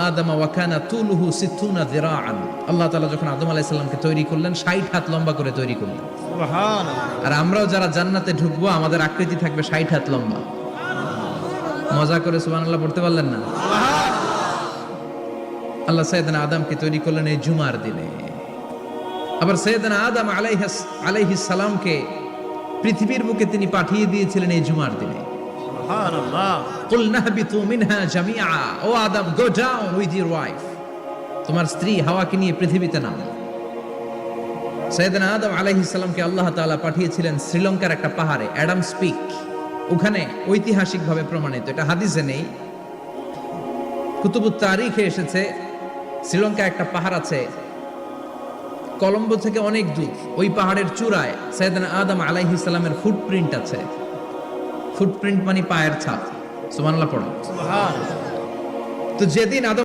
আদম ওয়া কানা তুলুহু 60 যিরাআন। আল্লাহ তাআলা যখন আদম আলাইহিস সালামকে তৈরি করলেন 60 হাত লম্বা করে তৈরি করলেন। সুবহানাল্লাহ। আর আমরাও যারা জান্নাতে ঢুকবো আমাদের আকৃতি থাকবে 60 হাত লম্বা। মজা করে সুবহানাল্লাহ পড়তে পারলেন না? আল্লাহ সাইয়েদনা আদমকে তৈরি করলেন এই জুমার দিনে। আবার সাইয়েদনা আদম আলাইহিস সালামকে পৃথিবীর বুকে তিনি পাঠিয়ে দিয়েছিলেন এই জুমার দিনে। সুবহানাল্লাহ। কুল নাহবিতু মিনহা জামিআ, ও Adam go down with your wife, তোমার স্ত্রী হাওয়াকে নিয়ে পৃথিবীতে নামো। সাইয়েদনা আদম আলাইহিস সালামকে আল্লাহ তাআলা পাঠিয়েছিলেন শ্রীলঙ্কার একটা পাহাড়ে, অ্যাডামস পিক। ওখানে ঐতিহাসিকভাবে প্রমাণিত, এটা হাদিসে নেই, কুতুবুত তারিখে এসেছে। শ্রীলঙ্কায় একটা পাহাড় আছে, কলম্বো থেকে অনেক দূর। ওই পাহাড়ের চূড়ায় সাইয়েদনা আদম আলাইহিস সালামের ফুটপ্রিন্ট আছে। ফুটপ্রিন্ট মানে পায়ের ছাপ। সুবহানাল্লাহ পড়ো। সুবহানাল্লাহ। তো যেদিন আদম